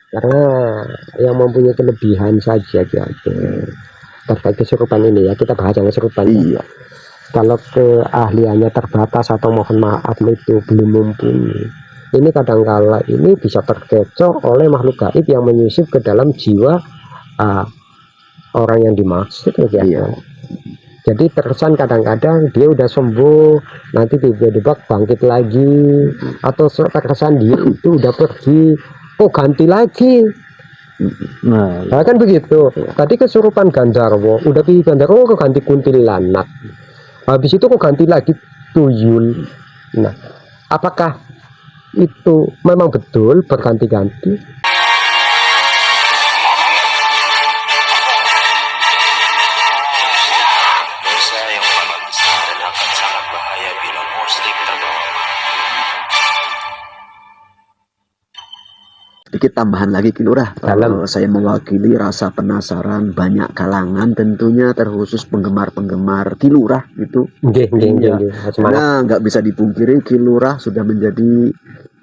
karena yang mempunyai kelebihan saja gitu terkait kesurupan ini ya, kita bahas yang kesurupan. Iya. Kalau keahliannya terbatas atau mohon maaf itu belum mumpuni, ini kadangkala ini bisa terkecoh oleh makhluk gaib yang menyusup ke dalam jiwa orang yang dimaksud ya. Iya. Jadi terkesan kadang-kadang dia udah sembuh, nanti tiba-tiba bangkit lagi, atau terkesan dia itu udah pergi, oh ganti lagi. Nah kan begitu. Tadi kesurupan Gandarwo, udah pergi Gandarwo kok ganti kuntilanak, habis itu kok ganti lagi tuyul. Nah, apakah itu memang betul berganti-ganti? Dosa yang paling besar dan akan sangat bahaya bila Muslim terbawa. Sedikit tambahan lagi Ki Lurah, saya mewakili rasa penasaran banyak kalangan, tentunya terkhusus penggemar-penggemar Ki Lurah gitu. Karena nggak bisa dipungkiri Ki Lurah sudah menjadi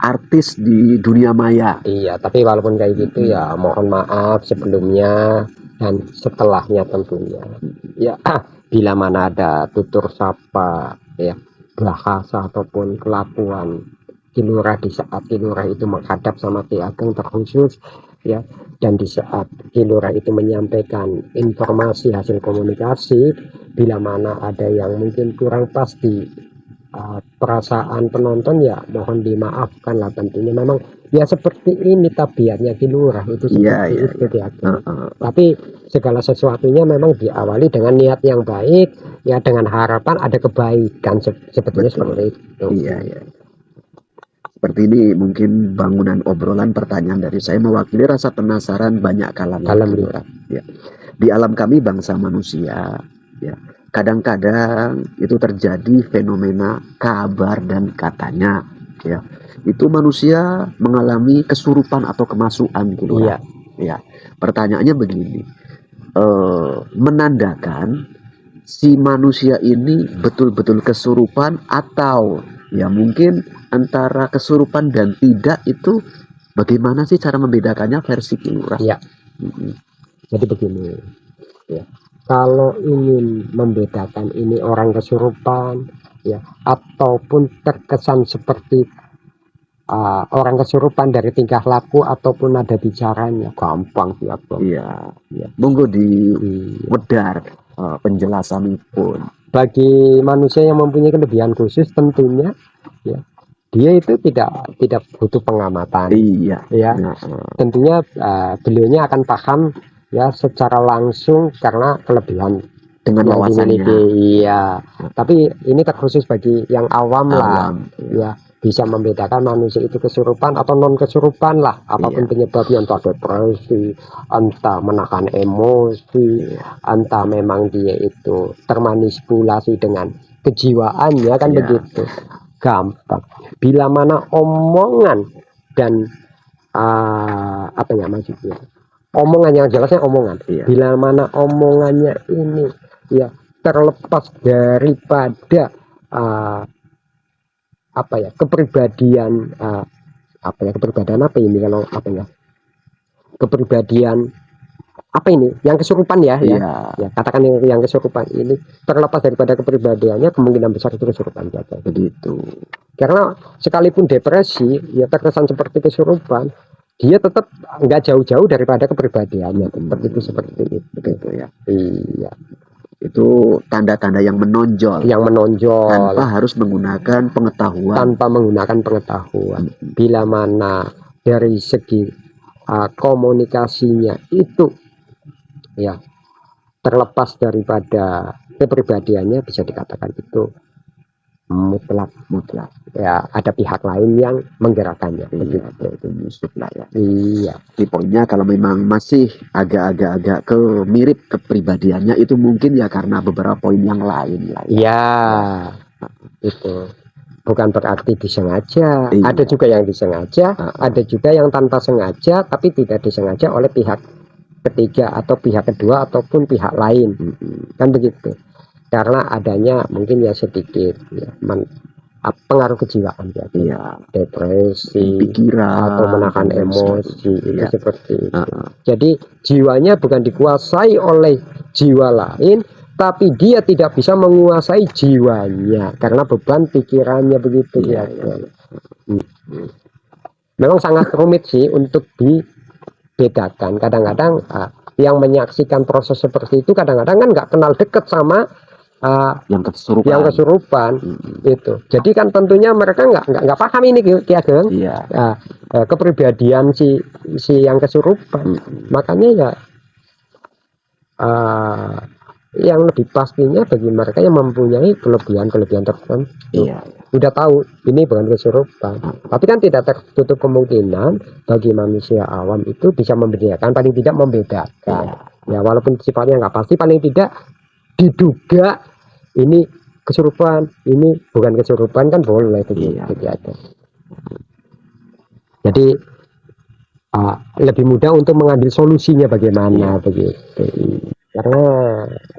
artis di dunia maya. Iya, tapi walaupun kayak gitu ya mohon maaf sebelumnya dan setelahnya tentunya. Ya, bila mana ada tutur sapa ya, bahasa ataupun kelakuan Ki Lurah di saat Ki Lurah itu menghadap sama Ki Ageng terkhusus ya, dan di saat Ki Lurah itu menyampaikan informasi hasil komunikasi, bila mana ada yang mungkin kurang pas di perasaan penonton ya mohon dimaafkan lah, tentunya memang ya seperti ini tabiatnya Ki Lurah itu seperti itu ya. Tapi segala sesuatunya memang diawali dengan niat yang baik ya, dengan harapan ada kebaikan sebetulnya. Betul. Seperti itu. Iya. Seperti ini mungkin bangunan obrolan pertanyaan dari saya mewakili rasa penasaran banyak kalangan. Ya. Di alam kami bangsa manusia ya, kadang-kadang itu terjadi fenomena kabar dan katanya ya, itu manusia mengalami kesurupan atau kemasukan gitu. Iya. Ya, pertanyaannya begini, menandakan si manusia ini betul-betul kesurupan atau ya mungkin antara kesurupan dan tidak, itu bagaimana sih cara membedakannya versi Ki Lurah? Ya. Jadi begini ya, kalau ingin membedakan ini orang kesurupan ya ataupun terkesan seperti orang kesurupan dari tingkah laku ataupun nada bicaranya, gampang ya Bro. Iya. Monggo di wedar penjelasan pun. Bagi manusia yang mempunyai kelebihan khusus tentunya ya, dia itu tidak butuh pengamatan. Iya. Ya. Tentunya beliaunya akan paham ya secara langsung karena kelebihan dengan wawasannya. Iya. Tapi ini terkhusus bagi yang awam lah. Ya, bisa membedakan manusia itu kesurupan atau non kesurupan lah, apapun penyebabnya, entah depresi, entah menahan emosi, entah memang dia itu termanipulasi dengan kejiwaannya kan. Begitu gampang. Bila mana omongan dan apa ya maksudnya, omongan yang jelasnya omongan, bila mana omongannya ini ya terlepas daripada apa ya kepribadian, apa ya kepribadian apa ini, kalau apa ya kepribadian apa ini yang kesurupan ya. Ya katakan yang kesurupan ini terlepas daripada kepribadiannya, kemungkinan besar itu kesurupan saja begitu. Karena sekalipun depresi ya terkesan seperti kesurupan, dia tetap nggak jauh-jauh daripada kepribadiannya seperti itu begitu ya. Iya, itu tanda-tanda yang menonjol tanpa harus menggunakan pengetahuan. Bila mana dari segi komunikasinya itu ya terlepas daripada kepribadiannya, bisa dikatakan itu mutlak ya, ada pihak lain yang menggerakkannya. Itu musuh lah ya. Iya. Di poinnya kalau memang masih agak mirip kepribadiannya, itu mungkin ya karena beberapa poin yang lain lah ya. Itu bukan berarti disengaja. Ada juga yang disengaja, ada juga yang tanpa sengaja tapi tidak disengaja oleh pihak ketiga atau pihak kedua ataupun pihak lain. Kan begitu. Karena adanya mungkin ya sedikit ya, pengaruh kejiwaan ya, Iya, depresi pikiran atau menahan dan emosi itu Iya. seperti itu. Heeh. Jadi jiwanya bukan dikuasai oleh jiwa lain, tapi dia tidak bisa menguasai jiwanya karena beban pikirannya begitu Iya, ya. Memang sangat rumit sih untuk dibedakan. Kadang-kadang yang menyaksikan proses seperti itu kadang-kadang kan nggak kenal dekat sama yang kesurupan itu. Jadi kan tentunya mereka nggak paham ini Ki Ageng. Iya. Kepribadian si yang kesurupan. Makanya ya yang lebih pastinya bagi mereka yang mempunyai kelebihan tertentu. Iya. Udah tahu ini bukan kesurupan, tapi kan tidak tertutup kemungkinan bagi manusia awam itu bisa membedakan, paling tidak membedakan. Ya walaupun sifatnya nggak pasti, paling tidak diduga ini kesurupan, ini bukan kesurupan kan boleh begitu. Jadi lebih mudah untuk mengambil solusinya bagaimana begitu. Karena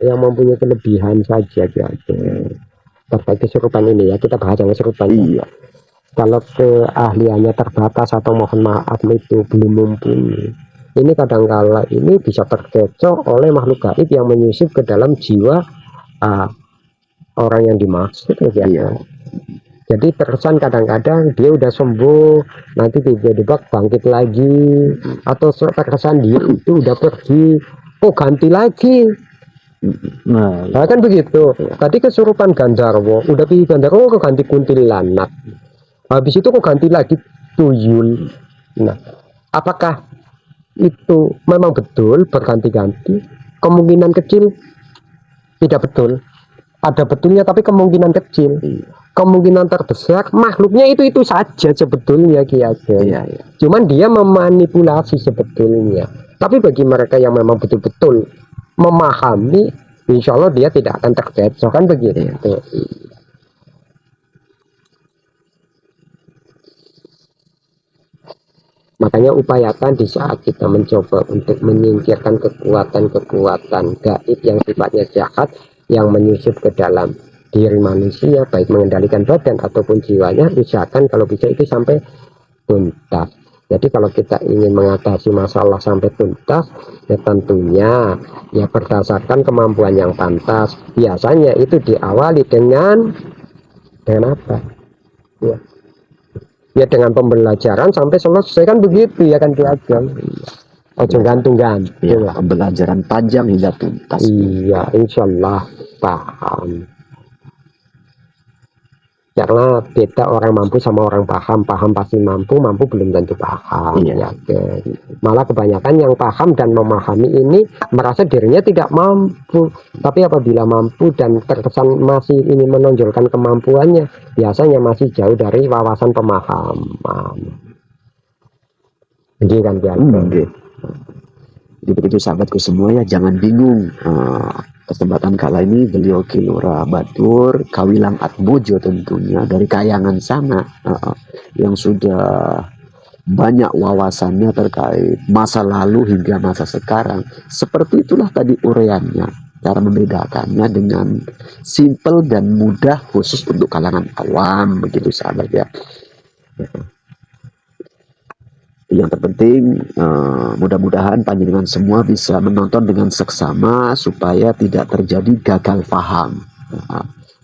yang mempunyai kelebihan saja terkait kesurupan ini ya, kita bahas yang kesurupan. Iya. Kalau keahliannya terbatas atau mohon maaf itu belum mumpuni, ini kadangkala ini bisa terkecoh oleh makhluk gaib yang menyusup ke dalam jiwa orang yang dimaksud ya. Iya. Jadi terkesan kadang-kadang dia udah sembuh, nanti tiba-tiba bangkit lagi, atau terkesan dia itu udah pergi, ganti lagi. Nah kan begitu. Tadi kesurupan Gandharwo, udah pergi Gandharwo kok ganti kuntilanak, habis itu kok ganti lagi tuyul. Nah apakah itu memang betul berganti-ganti? Kemungkinan kecil tidak betul, ada betulnya tapi kemungkinan kecil. Kemungkinan terbesar makhluknya itu saja sebetulnya Ki Ageng. Cuman dia memanipulasi sebetulnya. Tapi bagi mereka yang memang betul-betul memahami, insya Allah dia tidak akan terkecoh kan begitu. Makanya upayakan di saat kita mencoba untuk menyingkirkan kekuatan-kekuatan gaib yang sifatnya jahat yang menyusup ke dalam diri manusia, baik mengendalikan badan ataupun jiwanya, usahakan kalau bisa itu sampai tuntas. Jadi kalau kita ingin mengatasi masalah sampai tuntas, ya tentunya ya berdasarkan kemampuan yang pantas. Biasanya itu diawali dengan apa? Ya dengan pembelajaran sampai selesai kan begitu ya kan Ki Ageng. Ojo gantung-gantung. Ya, pembelajaran panjang hingga tuntas. Iya, insya Allah paham. Karena beda orang mampu sama orang paham pasti mampu belum tentu paham. Ya, malah kebanyakan yang paham dan memahami ini merasa dirinya tidak mampu, tapi apabila mampu dan terkesan masih ini menonjolkan kemampuannya, biasanya masih jauh dari wawasan pemahaman. Jadi kan Jadi begitu sahabatku semua ya, jangan bingung. Kesempatan kala ini beliau Ki Lurah Batur Kawilang Atmojo tentunya dari Kayangan sana, yang sudah banyak wawasannya terkait masa lalu hingga masa sekarang. Seperti itulah tadi uraiannya, cara membedakannya dengan simple dan mudah khusus untuk kalangan awam begitu sahabat ya. Yang terpenting mudah-mudahan panjenengan semua bisa menonton dengan seksama supaya tidak terjadi gagal paham.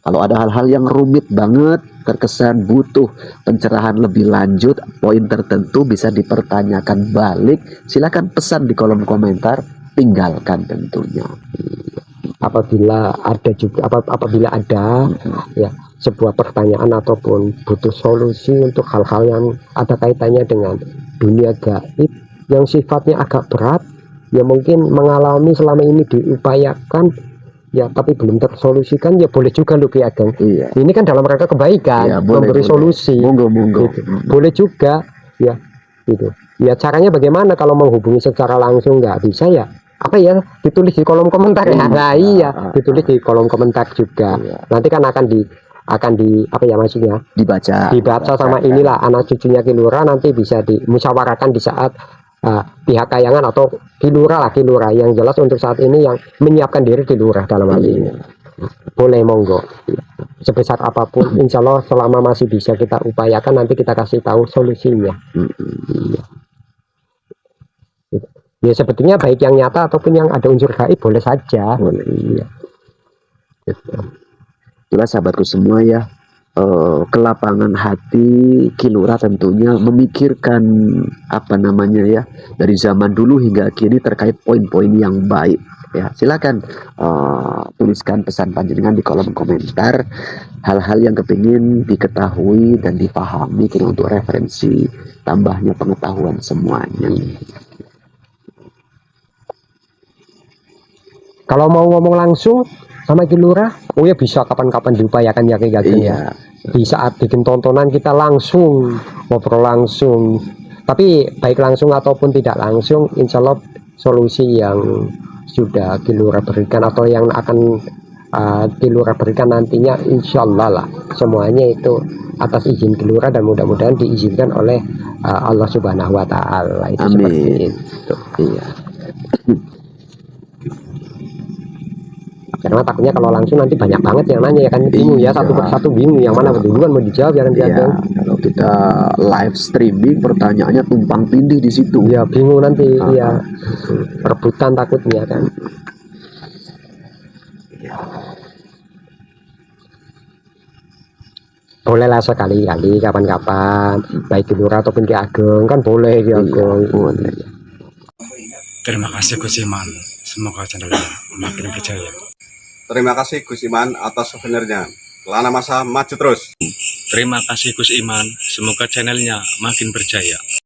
Kalau ada hal-hal yang rumit banget, terkesan butuh pencerahan lebih lanjut, poin tertentu bisa dipertanyakan balik, silakan pesan di kolom komentar, tinggalkan tentunya. Apabila ada ya sebuah pertanyaan ataupun butuh solusi untuk hal-hal yang ada kaitannya dengan dunia gaib yang sifatnya agak berat, ya mungkin mengalami selama ini diupayakan ya tapi belum tersolusikan, ya boleh juga loh Ki Ageng. Ini kan dalam rangka kebaikan, memberi solusi. Monggo. Gitu. Boleh juga ya gitu. Ya caranya bagaimana? Kalau menghubungi secara langsung nggak bisa ya ditulis di kolom komentar ya. Nah, ditulis di kolom komentar juga. Nanti kan akan di maksudnya dibaca sama inilah anak cucunya Ki Lurah, nanti bisa dimusyawarahkan di saat pihak Kayangan atau Ki Lurah yang jelas untuk saat ini yang menyiapkan diri Ki Lurah dalam hal ini. Boleh, monggo. sebesar apapun, insya Allah selama masih bisa kita upayakan, nanti kita kasih tahu solusinya. Iya. Ya sebetulnya baik yang nyata ataupun yang ada unsur gaib boleh saja. Boleh. Iya. Gitu. Itulah sahabatku semua ya, kelapangan hati Kilura tentunya memikirkan apa namanya ya, dari zaman dulu hingga kini terkait poin-poin yang baik ya. Silakan tuliskan pesan panjenengan di kolom komentar hal-hal yang kepingin diketahui dan dipahami kini untuk referensi tambahnya pengetahuan semuanya. Kalau mau ngomong langsung sama Kilura, oh ya bisa kapan-kapan diupayakan ya kayak gitu ya. Iya. Di saat bikin tontonan kita langsung ngobrol langsung. Tapi baik langsung ataupun tidak langsung, insya Allah solusi yang sudah Kilura berikan atau yang akan Kilura berikan nantinya, insya Allah lah semuanya itu atas izin Kilura dan mudah-mudahan diizinkan oleh Allah Subhanahu Wa Ta'ala. Itu Amin. seperti itu. Iya. Karena takutnya kalau langsung nanti banyak banget yang nanya ya kan, bingung ya, satu persatu bingung yang mana duluan mau dijawab ya kan. Iya, kalau kita live streaming pertanyaannya tumpang tindih di situ. Ya bingung nanti, ya rebutan takutnya kan. Bolehlah sekali-kali kapan-kapan, baik di Lurah ataupun Ki Ageng kan boleh Ki Ageng. Boleh. Terima kasih Gus Iman, semoga channelnya makin berjaya. Terima kasih Gus Iman atas souvenirnya. Kelana Masa maju terus. Terima kasih Gus Iman, semoga channelnya makin berjaya.